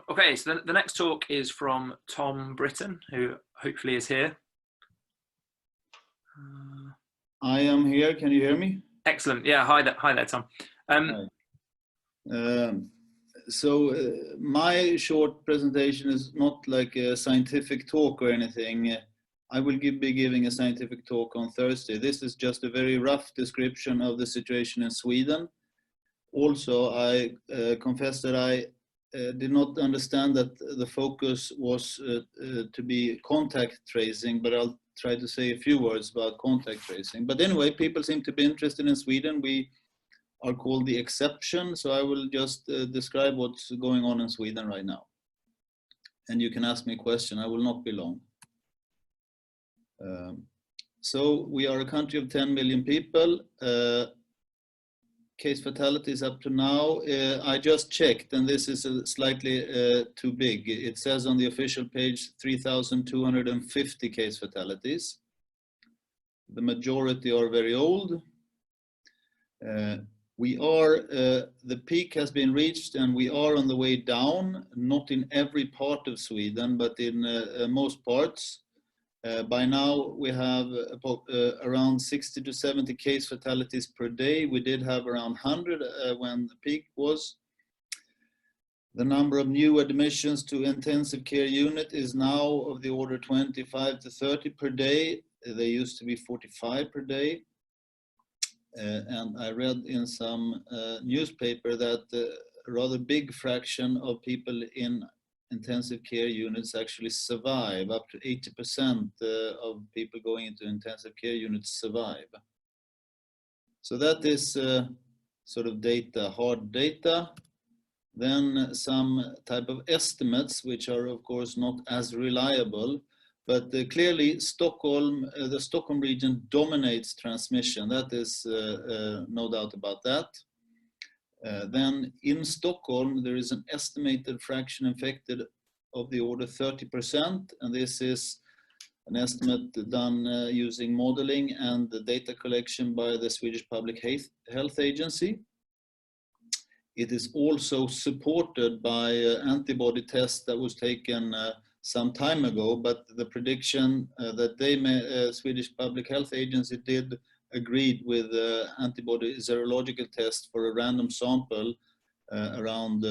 Okay, so the next talk is from Tom Britton, who hopefully is here. I am here. Can you hear me? Excellent. Yeah, hi there, Tom. My short presentation is not like a scientific talk or anything. I will be giving a scientific talk on Thursday. This is just a very rough description of the situation in Sweden. Also, I confess that I did not understand that the focus was to be contact tracing, but I'll try to say a few words about contact tracing. But anyway, people seem to be interested in Sweden. We are called the exception, so I will just describe what's going on in Sweden right now. And you can ask me a question, I will not be long. So we are a country of 10 million people. Case fatalities up to now, I just checked, and this is slightly too big. It says on the official page 3,250 case fatalities. The majority are very old. The peak has been reached and we are on the way down, not in every part of Sweden, but in most parts. By now we have around 60 to 70 case fatalities per day. We did have around 100 when the peak was. The number of new admissions to intensive care unit is now of the order 25 to 30 per day. They used to be 45 per day. And I read in some newspaper that a rather big fraction of people in intensive care units actually survive. Up to 80% of people going into intensive care units survive. So that is sort of data, hard data. Then some type of estimates, which are of course not as reliable. But clearly Stockholm, the Stockholm region dominates transmission. That is no doubt about that. Then in Stockholm, there is an estimated fraction infected of the order 30%. And this is an estimate done using modeling and the data collection by the Swedish Public Health Agency. It is also supported by antibody tests that was taken some time ago, but the prediction that Swedish Public Health Agency did agreed with antibody serological test for a random sample around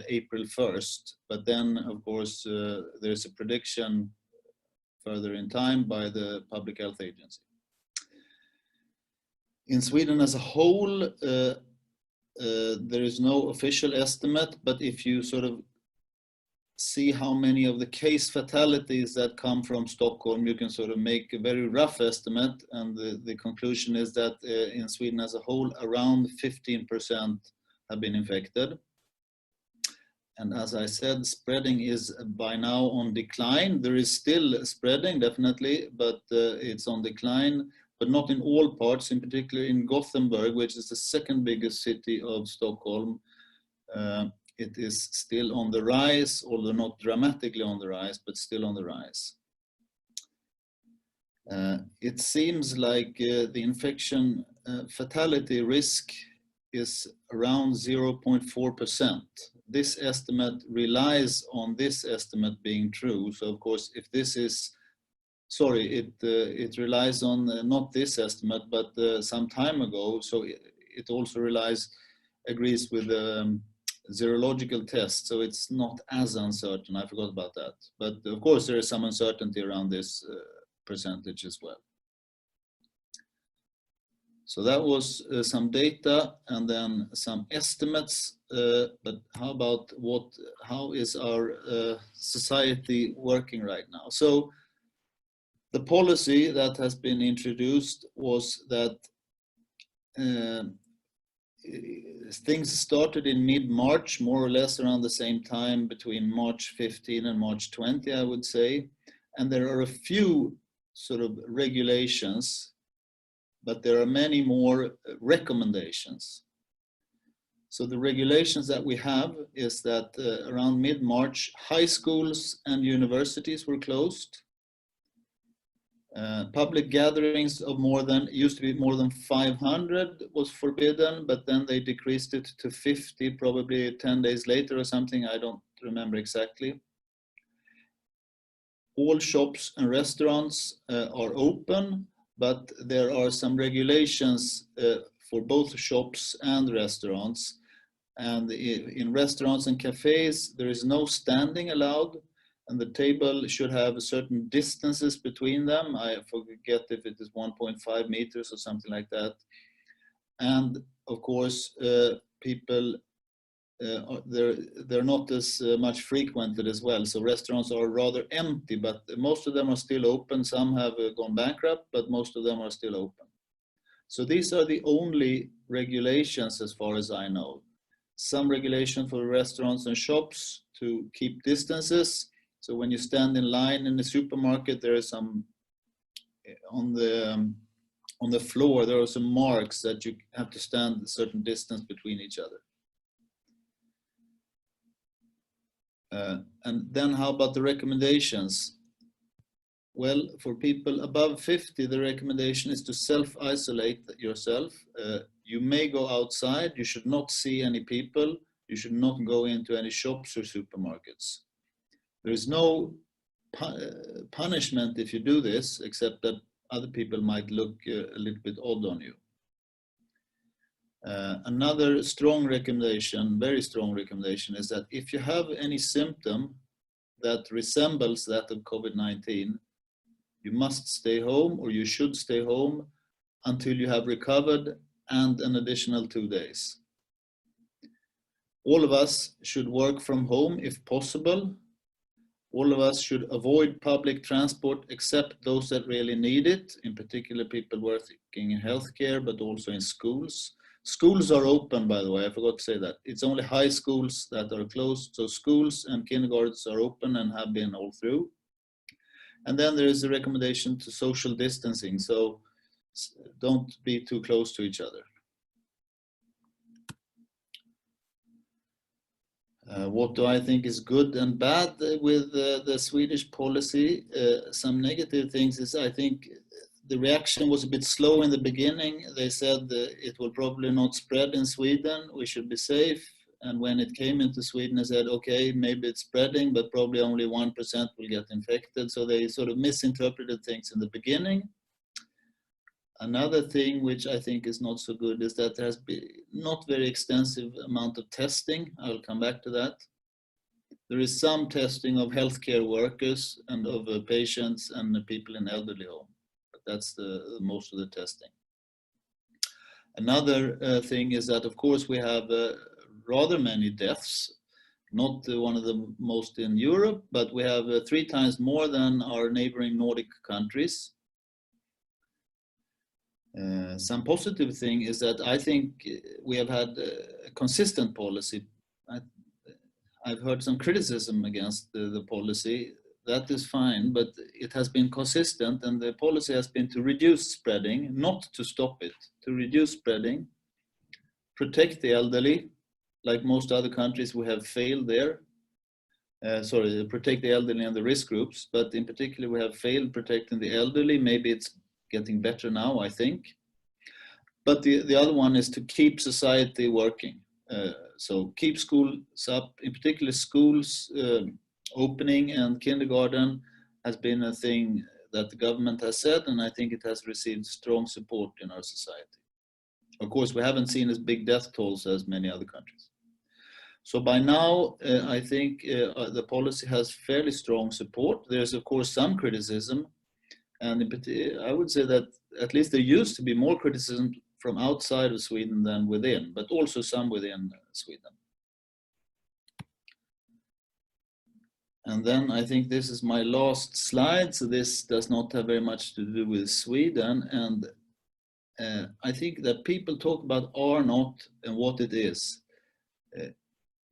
April 1st. But then, of course, there's a prediction further in time by the Public Health Agency. In Sweden as a whole, there is no official estimate, but if you sort of see how many of the case fatalities that come from Stockholm, you can sort of make a very rough estimate, and the conclusion is that in Sweden as a whole, around 15% have been infected. And as I said, spreading is by now on decline. There is still spreading, definitely, but it's on decline, but not in all parts, in particular in Gothenburg, which is the second biggest city of Stockholm. It is still on the rise, although not dramatically on the rise, but still on the rise. It seems like the infection fatality risk is around 0.4%. This estimate relies on this estimate being true. So of course, if this is, it relies on not this estimate, but some time ago. So it also agrees with serological test, so it's not as uncertain. I forgot about that. But of course, there is some uncertainty around this percentage as well. So that was some data and then some estimates. But how about how is our society working right now? So the policy that has been introduced was that things started in mid-March, more or less around the same time, between March 15 and March 20, I would say. And there are a few sort of regulations, but there are many more recommendations. So the regulations that we have is that around mid-March, high schools and universities were closed. Public gatherings of used to be more than 500 was forbidden, but then they decreased it to 50, probably 10 days later or something. I don't remember exactly. All shops and restaurants are open, but there are some regulations for both shops and restaurants. And in restaurants and cafes, there is no standing allowed, and the table should have certain distances between them. I forget if it is 1.5 meters or something like that. And of course, people they're not as much frequented as well. So restaurants are rather empty, but most of them are still open. Some have gone bankrupt, but most of them are still open. So these are the only regulations as far as I know. Some regulation for restaurants and shops to keep distances. So when you stand in line in the supermarket, there is some on the floor, there are some marks that you have to stand a certain distance between each other. And then how about the recommendations? Well, for people above 50, the recommendation is to self-isolate yourself. You may go outside, you should not see any people, you should not go into any shops or supermarkets. There is no punishment if you do this, except that other people might look a little bit odd on you. Another strong recommendation, very strong recommendation, is that if you have any symptom that resembles that of COVID-19, you must stay home, or you should stay home until you have recovered and an additional 2 days. All of us should work from home if possible. All of us should avoid public transport except those that really need it, in particular people working in healthcare, but also in schools. Schools are open, by the way, I forgot to say that. It's only high schools that are closed, so schools and kindergartens are open and have been all through. And then there is a recommendation to social distancing, so don't be too close to each other. What do I think is good and bad with the Swedish policy? Some negative things is I think the reaction was a bit slow in the beginning. They said it will probably not spread in Sweden, we should be safe. And when it came into Sweden, they said, okay, maybe it's spreading, but probably only 1% will get infected. So they sort of misinterpreted things in the beginning. Another thing which I think is not so good is that there has been not very extensive amount of testing. I'll come back to that. There is some testing of healthcare workers and of patients and the people in elderly home. But that's the most of the testing. Another thing is that, of course, we have rather many deaths, not one of the most in Europe, but we have 3 times more than our neighboring Nordic countries. Some positive thing is that I think we have had a consistent policy. I've heard some criticism against the policy. That is fine, but it has been consistent, and the policy has been to reduce spreading, not to stop it, to reduce spreading, protect the elderly. Like most other countries, we have failed there. Protect the elderly and the risk groups, but in particular we have failed protecting the elderly. Maybe it's getting better now, I think. But the other one is to keep society working. So keep schools up, in particular schools opening, and kindergarten has been a thing that the government has said, and I think it has received strong support in our society. Of course, we haven't seen as big death tolls as many other countries. So by now, I think the policy has fairly strong support. There's, of course, some criticism. And in particular, I would say that at least there used to be more criticism from outside of Sweden than within, but also some within Sweden. And then I think this is my last slide. So this does not have very much to do with Sweden. And I think that people talk about R naught and what it is.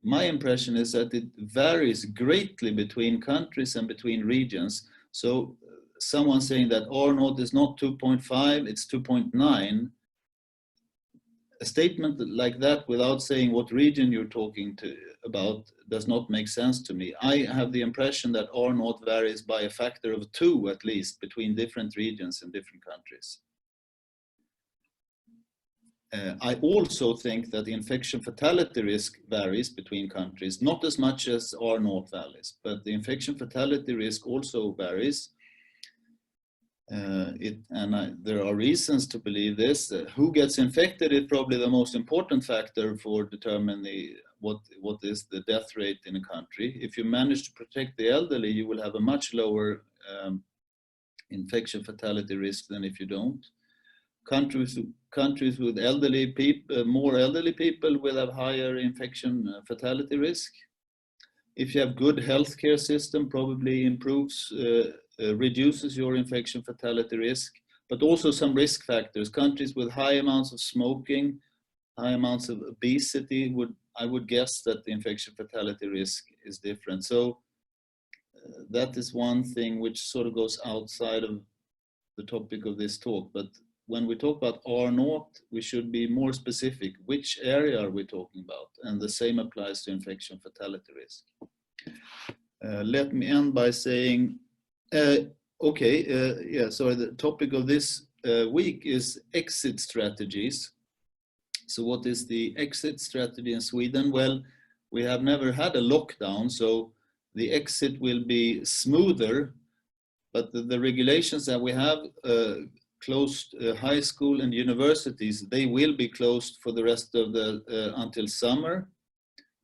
My impression is that it varies greatly between countries and between regions. So someone saying that R naught is not 2.5, it's 2.9. A statement like that without saying what region you're talking about does not make sense to me. I have the impression that R naught varies by a factor of 2 at least between different regions and different countries. I also think that the infection fatality risk varies between countries, not as much as R0 varies, but the infection fatality risk also varies. There are reasons to believe this. Who gets infected is probably the most important factor for determining what is the death rate in a country. If you manage to protect the elderly, you will have a much lower infection fatality risk than if you don't. Countries with elderly people, more elderly people will have higher infection fatality risk. If you have good healthcare system, probably reduces your infection fatality risk, but also some risk factors. Countries with high amounts of smoking, high amounts of obesity, I would guess that the infection fatality risk is different. So that is one thing which sort of goes outside of the topic of this talk. But when we talk about R0, we should be more specific. Which area are we talking about? And the same applies to infection fatality risk. Let me end by saying, the topic of this week is exit strategies. So what is the exit strategy in Sweden? Well, we have never had a lockdown, so the exit will be smoother, but the regulations that we have closed high school and universities, they will be closed for the rest of until summer.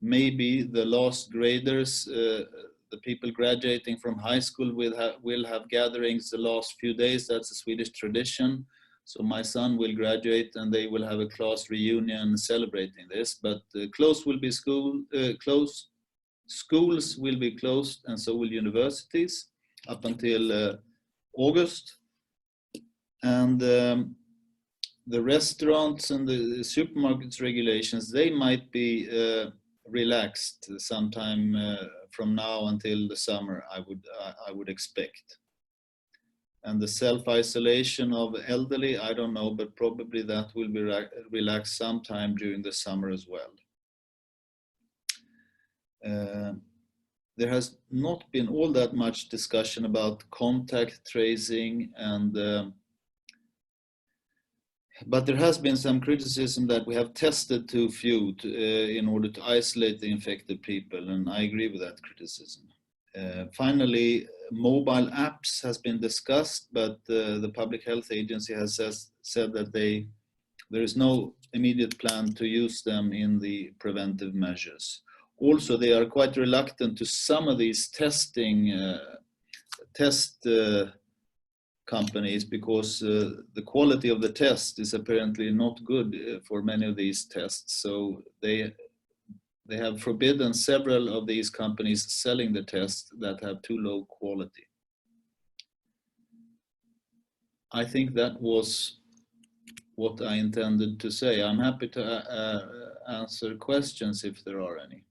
Maybe the last graders, the people graduating from high school will have gatherings the last few days. That's a Swedish tradition. So my son will graduate and they will have a class reunion celebrating this. But schools will be closed, and so will universities up until August. And the restaurants and the supermarkets regulations, they might be relaxed sometime from now until the summer, I would expect. And the self-isolation of elderly, I don't know, but probably that will be relaxed sometime during the summer as well. There has not been all that much discussion about contact tracing, but there has been some criticism that we have tested too few in order to isolate the infected people, and I agree with that criticism. Finally, mobile apps has been discussed, but the Public Health Agency has said that there is no immediate plan to use them in the preventive measures. Also, they are quite reluctant to some of these test companies because the quality of the test is apparently not good for many of these tests. So they have forbidden several of these companies selling the tests that have too low quality. I think that was what I intended to say. I'm happy to answer questions if there are any.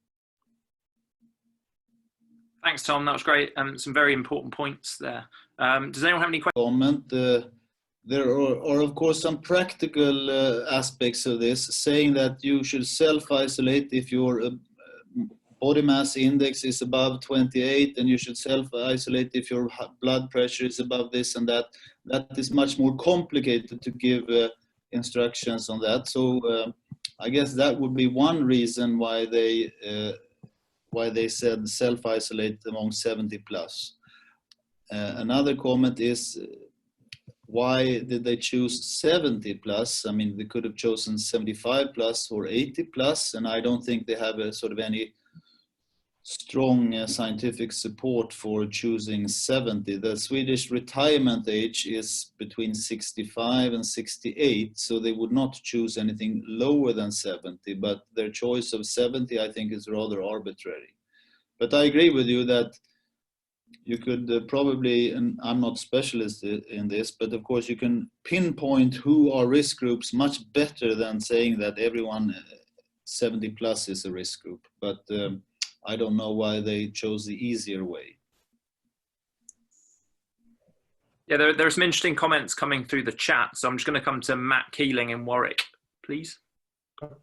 Thanks, Tom. That was great. Some very important points there. Does anyone have any questions? Comment. There are of course some practical aspects of this, saying that you should self-isolate if your body mass index is above 28, and you should self-isolate if your blood pressure is above this and that. That is much more complicated to give instructions on that. So I guess that would be one reason why they said self-isolate among 70 plus. Another comment is, why did they choose 70 plus? I mean, they could have chosen 75 plus or 80 plus, and I don't think they have a sort of any strong scientific support for choosing 70. The Swedish retirement age is between 65 and 68, so they would not choose anything lower than 70, but their choice of 70 I think is rather arbitrary. But I agree with you that you could probably, and I'm not specialist in this, but of course you can pinpoint who are risk groups much better than saying that everyone 70 plus is a risk group. But I don't know why they chose the easier way. Yeah, there are some interesting comments coming through the chat, so I'm just going to come to Matt Keeling in Warwick, please.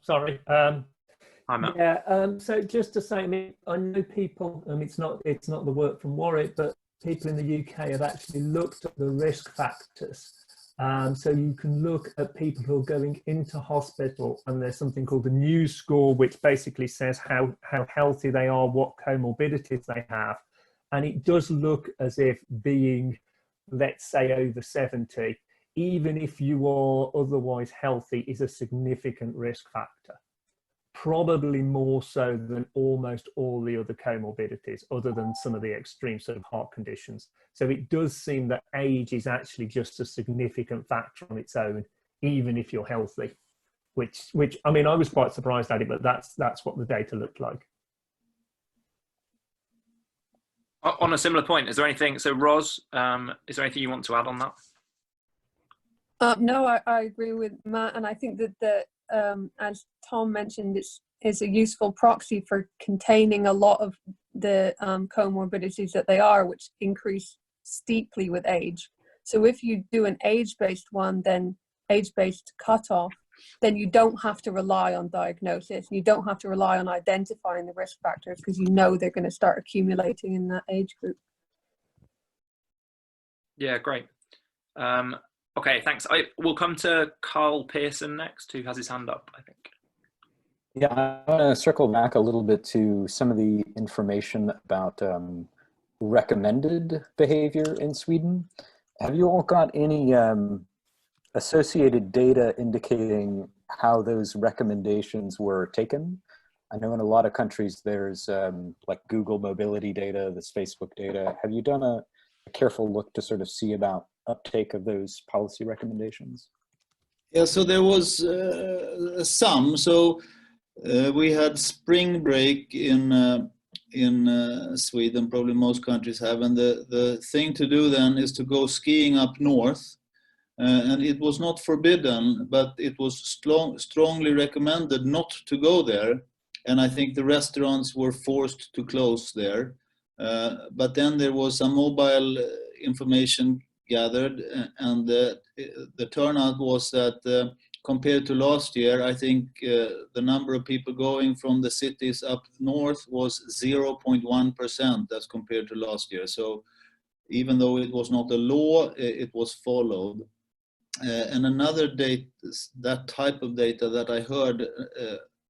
Sorry. Hi, Matt. Yeah. So just to say, I know people, it's not the work from Warwick, but people in the UK have actually looked at the risk factors So you can look at people who are going into hospital, and there's something called the news score, which basically says how healthy they are, what comorbidities they have. And it does look as if being, let's say, over 70, even if you are otherwise healthy, is a significant risk factor. Probably more so than almost all the other comorbidities, other than some of the extreme sort of heart conditions. So it does seem that age is actually just a significant factor on its own, even if you're healthy, which I mean, I was quite surprised at it, but that's what the data looked like. On a similar point, is there anything, so Ros, is there anything you want to add on that? No, I agree with Matt, and I think that as Tom mentioned, it's a useful proxy for containing a lot of the comorbidities that they are, which increase steeply with age. So if you do an age-based one, then age-based cutoff, then you don't have to rely on diagnosis. You don't have to rely on identifying the risk factors, because you know they're going to start accumulating in that age group. Yeah, great. Okay, thanks. We'll come to Carl Pearson next, who has his hand up, I think. Yeah, I want to circle back a little bit to some of the information about recommended behavior in Sweden. Have you all got any associated data indicating how those recommendations were taken? I know in a lot of countries there's like Google mobility data, this Facebook data. Have you done a careful look to sort of see about uptake of those policy recommendations? Yeah, so there was some. So we had spring break in Sweden, probably most countries have, and the thing to do then is to go skiing up north, and it was not forbidden, but it was strongly recommended not to go there, and I think the restaurants were forced to close there. But then there was some mobile information gathered, and the turnout was that compared to last year, I think the number of people going from the cities up north was 0.1% as compared to last year. So even though it was not a law, it was followed. And another data, that type of data that I heard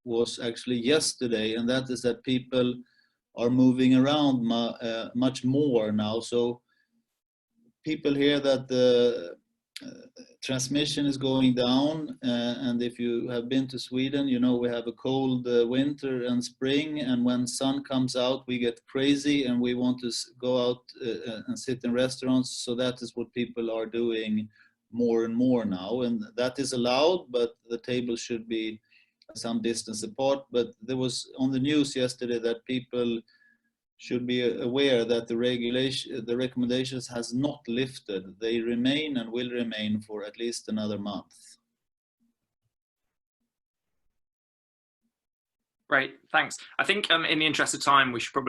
was actually yesterday, and that is that people are moving around much more now. So people hear that the transmission is going down, and if you have been to Sweden, you know we have a cold winter and spring, and when sun comes out we get crazy and we want to go out and sit in restaurants. So that is what people are doing more and more now, and that is allowed, but the tables should be some distance apart. But there was on the news yesterday that people should be aware that the recommendations has not lifted. They remain and will remain for at least another month. Great, thanks. I think in the interest of time, we should probably